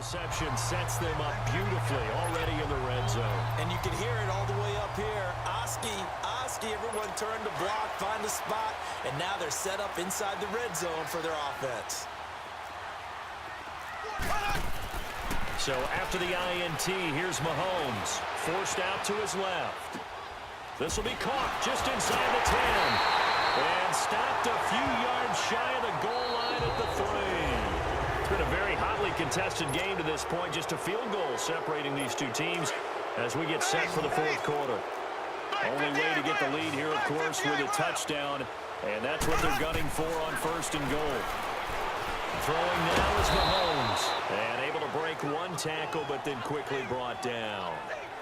reception sets them up beautifully already in the red zone. And you can hear it all the way up here. Oski, everyone turned to block, find the spot, and now they're set up inside the red zone for their offense. So after the INT, here's Mahomes, forced out to his left. This will be caught just inside the 10. And stopped a few yards shy of the goal line at the 3. It's been a very hotly contested game to this point. Just a field goal separating these two teams as we get set for the fourth quarter. Only way to get the lead here, of course, with a touchdown. And that's what they're gunning for on first and goal. Throwing now is Mahomes. And able to break one tackle, but then quickly brought down.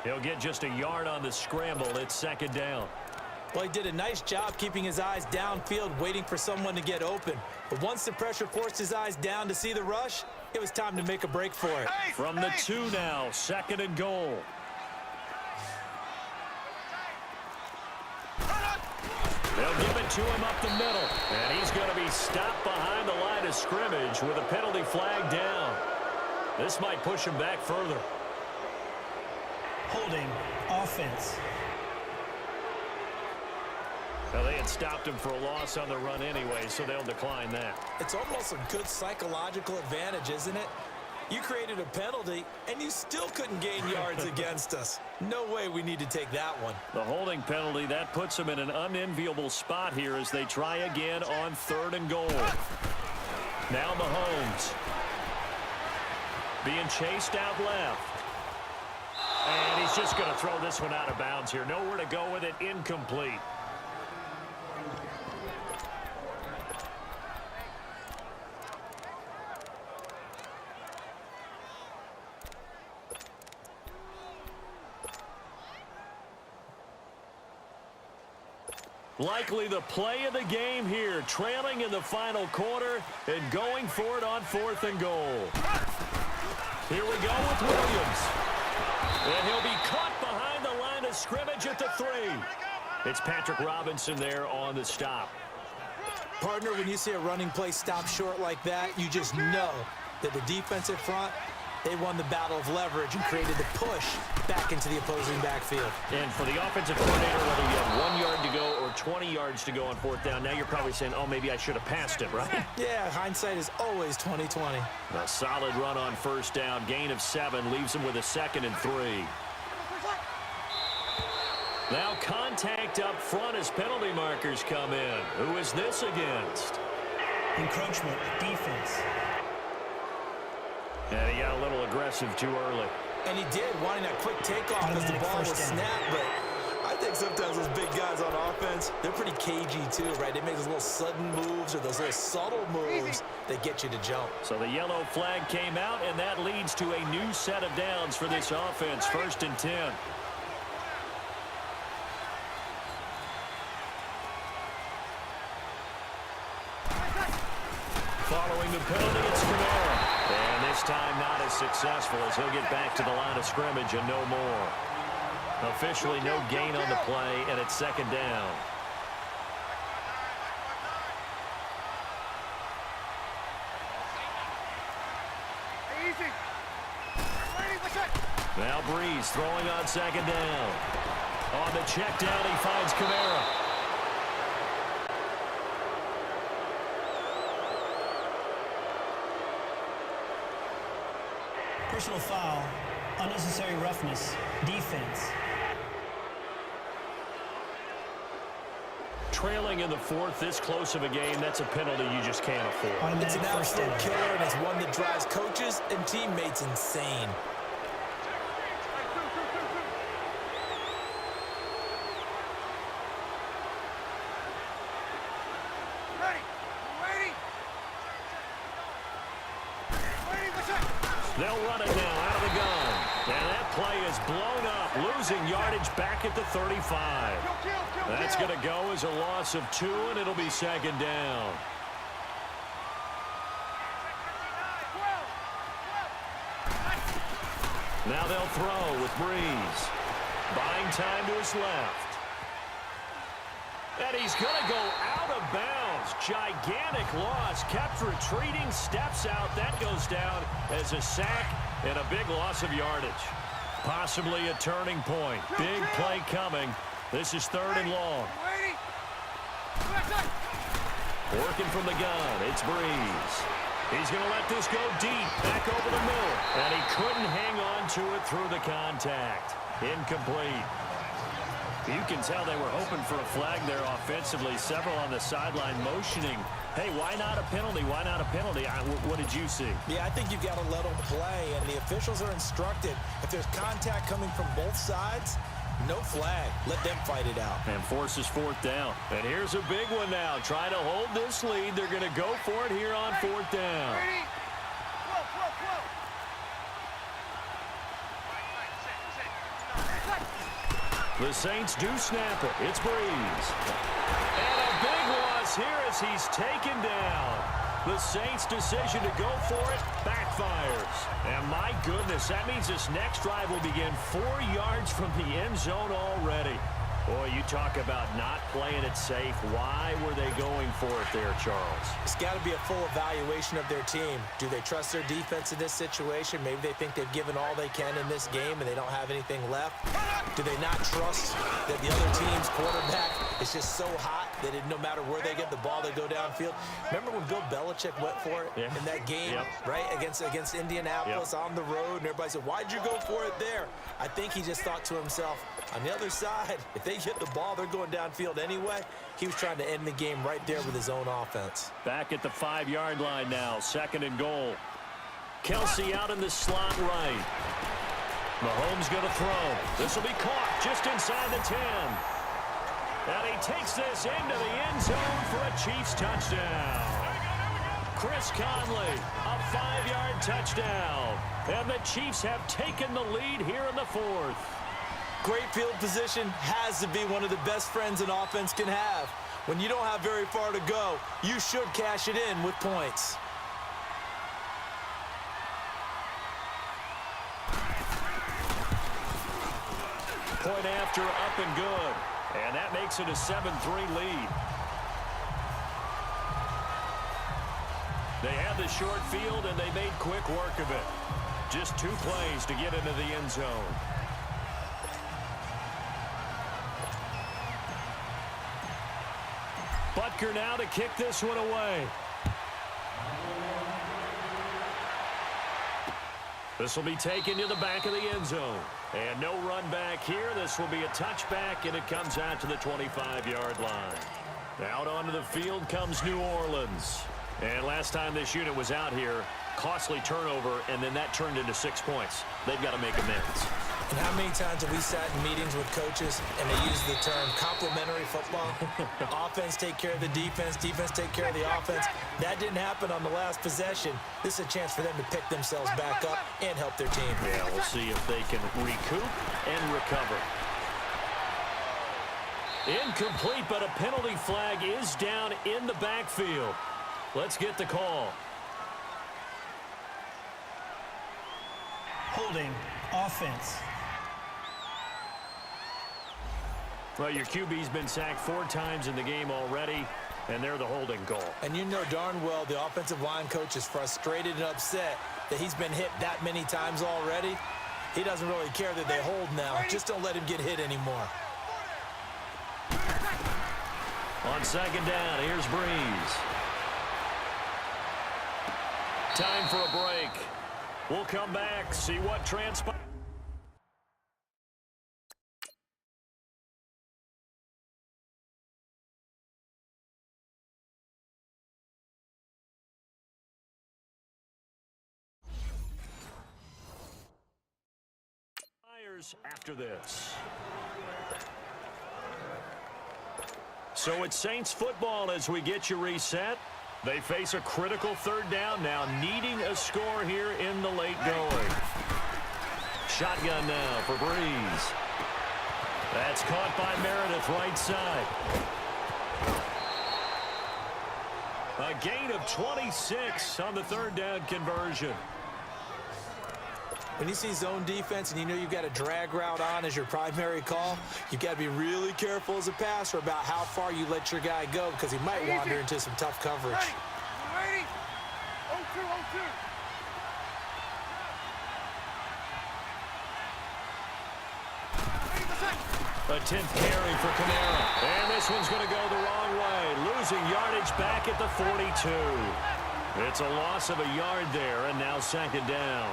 He'll get just a yard on the scramble. It's second down. Well, he did a nice job keeping his eyes downfield, waiting for someone to get open. But once the pressure forced his eyes down to see the rush, it was time to make a break for it. From the 2 now, second and goal. They'll give it to him up the middle. And he's going to be stopped behind the line of scrimmage with a penalty flag down. This might push him back further. Holding, offense. Well, they had stopped him for a loss on the run anyway, so they'll decline that. It's almost a good psychological advantage, isn't it? You created a penalty, and you still couldn't gain yards against us. No way we need to take that one. The holding penalty, that puts them in an unenviable spot here as they try again on third and goal. Now Mahomes. Being chased out left. And he's just going to throw this one out of bounds here. Nowhere to go with it, incomplete. Likely the play of the game here, trailing in the final quarter and going for it on fourth and goal. Here we go with Williams. And he'll be caught behind the line of scrimmage at the 3. It's Patrick Robinson there on the stop. Partner, when you see a running play stop short like that, you just know that the defensive front, they won the battle of leverage and created the push back into the opposing backfield. And for the offensive coordinator, whether you have 1 yard to go or 20 yards to go on fourth down, now you're probably saying, oh, maybe I should have passed it, right? Yeah, hindsight is always 20/20. A solid run on first down. Gain of 7 leaves him with a 2nd and 3. Now contact up front as penalty markers come in. Who is this against? Encroachment, defense. And he got a little aggressive too early. And he did, wanting that quick takeoff because the ball was snapped. But I think sometimes those big guys on offense, they're pretty cagey too, right? They make those little sudden moves or those little subtle moves that get you to jump. So the yellow flag came out, and that leads to a new set of downs for this offense. 1st and 10. Following the penalty, it's Kamara. And this time not as successful as he'll get back to the line of scrimmage and no more. Officially no gain on the play, and it's 2nd down. Now Breeze throwing on 2nd down. On the check down, he finds Kamara. Personal foul, unnecessary roughness, defense. Trailing in the 4th, this close of a game, that's a penalty you just can't afford. It's an absolute killer, and it's one that drives coaches and teammates insane. They'll run it now out of the gun. And that play is blown up, losing yardage back at the 35. That's going to go as a loss of 2, and it'll be 2nd down. Now they'll throw with Breeze. Buying time to his left. And he's going to go out of bounds. Gigantic loss. Kept retreating. Steps out. That goes down as a sack And a big loss of yardage. Possibly a turning point. Big play coming. This is 3rd and long. Working from the gun, it's Breeze. He's going to let this go deep, back over the middle. And he couldn't hang on to it through the contact. Incomplete. You can tell they were hoping for a flag there offensively. Several on the sideline motioning. Hey, why not a penalty? Why not a penalty? What did you see? Yeah, I think you've got to let them play, and the officials are instructed. If there's contact coming from both sides, no flag. Let them fight it out. And forces 4th down. And here's a big one now. Trying to hold this lead. They're going to go for it here on 4th down. The Saints do snap it. It's Breeze. And a big loss here as he's taken down. The Saints' decision to go for it backfires. And my goodness, that means this next drive will begin 4 yards from the end zone already. Boy, you talk about not playing it safe. Why were they going for it there, Charles? It's got to be a full evaluation of their team. Do they trust their defense in this situation? Maybe they think they've given all they can in this game and they don't have anything left. Do they not trust that the other team's quarterback is just so hot that no matter where they get the ball, they go downfield? Remember when Bill Belichick went for it in that game, right, against Indianapolis on the road, and everybody said, why'd you go for it there? I think he just thought to himself, on the other side, if they get the ball, they're going downfield anyway. He was trying to end the game right there with his own offense. Back at the 5-yard line now, 2nd and goal. Kelsey out in the slot right. Mahomes going to throw. This will be caught just inside the 10. And he takes this into the end zone for a Chiefs touchdown. Chris Conley, a 5-yard touchdown. And the Chiefs have taken the lead here in the 4th. Great field position has to be one of the best friends an offense can have. When you don't have very far to go, you should cash it in with points. Point after, up and good. And that makes it a 7-3 lead. They had the short field, and they made quick work of it. Just 2 plays to get into the end zone. Butker now to kick this one away. This will be taken to the back of the end zone. And no run back here. This will be a touchback, and it comes out to the 25-yard line. Out onto the field comes New Orleans. And last time this unit was out here, costly turnover, and then that turned into 6 points. They've got to make amends. And how many times have we sat in meetings with coaches and they use the term complementary football? Offense take care of the defense, defense take care of the offense. That didn't happen on the last possession. This is a chance for them to pick themselves back up and help their team. Yeah, we'll see if they can recoup and recover. Incomplete, but a penalty flag is down in the backfield. Let's get the call. Holding, offense. Well, your QB's been sacked 4 times in the game already, and they're the holding call. And you know darn well the offensive line coach is frustrated and upset that he's been hit that many times already. He doesn't really care that they hold now. Just don't let him get hit anymore. On 2nd down, here's Breeze. Time for a break. We'll come back, see what transpires. After this. So it's Saints football as we get you reset. They face a critical 3rd down now, needing a score here in the late going. Shotgun now for Breeze. That's caught by Meredith, right side. A gain of 26 on the 3rd down conversion. When you see zone defense and you know you've got a drag route on as your primary call, you've got to be really careful as a passer about how far you let your guy go because he might wander into some tough coverage. Ready? 0-2, 0-2. A 10th carry for Kamara. And this one's going to go the wrong way. Losing yardage back at the 42. It's a loss of a yard there, and now second down.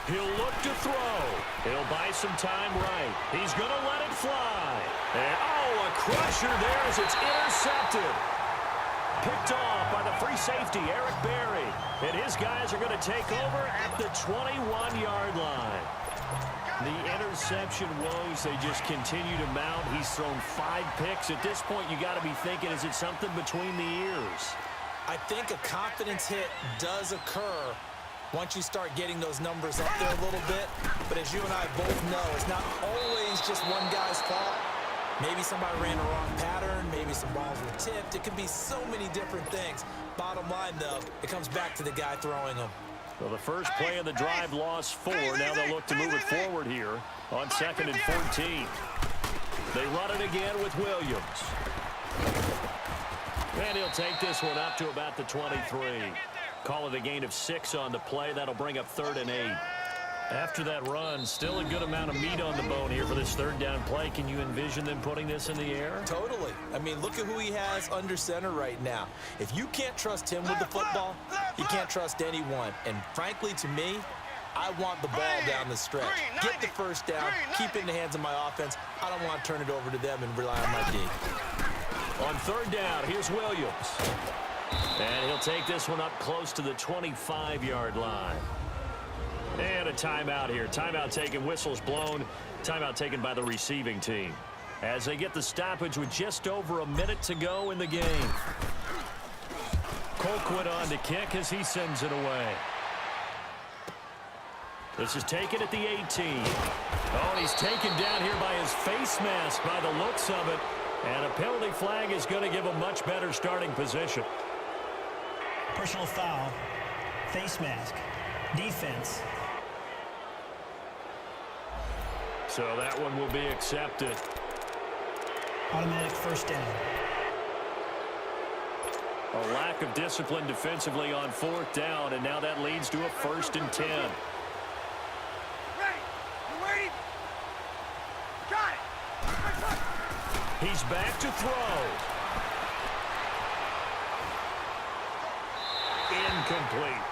He'll look to throw. He'll buy some time right. He's going to let it fly. And, oh, a crusher there as it's intercepted. Picked off by the free safety, Eric Berry. And his guys are going to take over at the 21-yard line. The interception woes, they just continue to mount. He's thrown 5 picks. At this point, you got to be thinking, is it something between the ears? I think a confidence hit does occur once you start getting those numbers up there a little bit. But as you and I both know, it's not always just one guy's fault. Maybe somebody ran a wrong pattern. Maybe some balls were tipped. It could be so many different things. Bottom line, though, it comes back to the guy throwing them. Well, the first play of the drive lost 4. Now they'll look to move it forward here on 2nd and 14. They run it again with Williams. And he'll take this one up to about the 23. Call it a gain of 6 on the play. That'll bring up 3rd and 8. After that run, still a good amount of meat on the bone here for this 3rd down play. Can you envision them putting this in the air? Totally. I mean, look at who he has under center right now. If you can't trust him with the football, you can't trust anyone. And frankly, to me, I want the ball down the stretch. Get the first down, keep it in the hands of my offense. I don't want to turn it over to them and rely on my D. On 3rd down, here's Williams. And he'll take this one up close to the 25-yard line. And a timeout here. Timeout taken, whistles blown. Timeout taken by the receiving team as they get the stoppage with just over a minute to go in the game. Colquitt on to kick as he sends it away. This is taken at the 18. Oh, and he's taken down here by his face mask by the looks of it. And a penalty flag is going to give a much better starting position. Personal foul. Face mask. Defense. So that one will be accepted. Automatic first down. A lack of discipline defensively on 4th down, and now that leads to a 1st and 10. He's back to throw. Incomplete.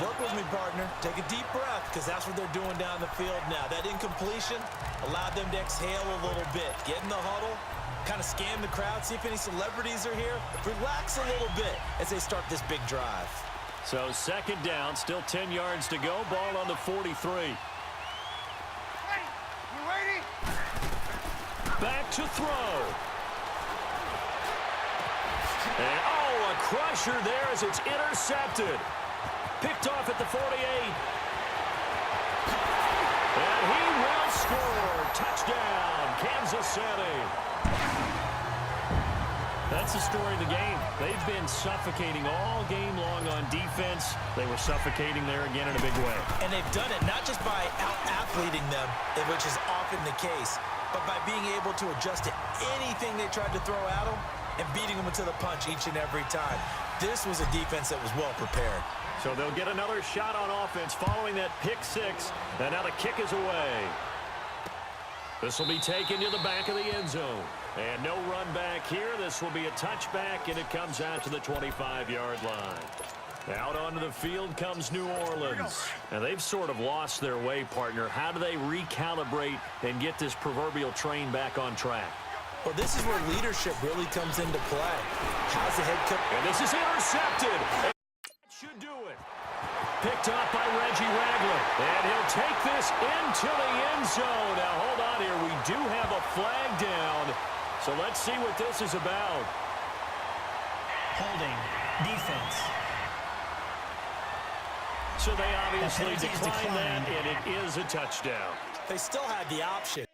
Work with me, partner. Take a deep breath, because that's what they're doing down the field now. That incompletion allowed them to exhale a little bit. Get in the huddle, kind of scan the crowd, see if any celebrities are here. Relax a little bit as they start this big drive. So 2nd down, still 10 yards to go. Ball on the 43. Back to throw. And, oh, a crusher there as it's intercepted. Picked off at the 48. And he will score. Touchdown, Kansas City. That's the story of the game. They've been suffocating all game long on defense. They were suffocating there again in a big way. And they've done it not just by out-athleting them, which is often the case, but by being able to adjust to anything they tried to throw at them and beating them into the punch each and every time. This was a defense that was well prepared. So they'll get another shot on offense following that pick 6. And now the kick is away. This will be taken to the back of the end zone. And no run back here. This will be a touchback, and it comes out to the 25-yard line. Out onto the field comes New Orleans. And they've sort of lost their way, partner. How do they recalibrate and get this proverbial train back on track? Well, this is where leadership really comes into play. How's the head coach? And this is intercepted. That should do it. Picked off by Reggie Ragland. And he'll take this into the end zone. Now, hold on here. We do have a flag down. So let's see what this is about. Holding. Defense. So they obviously decline that, and it is a touchdown. They still had the option.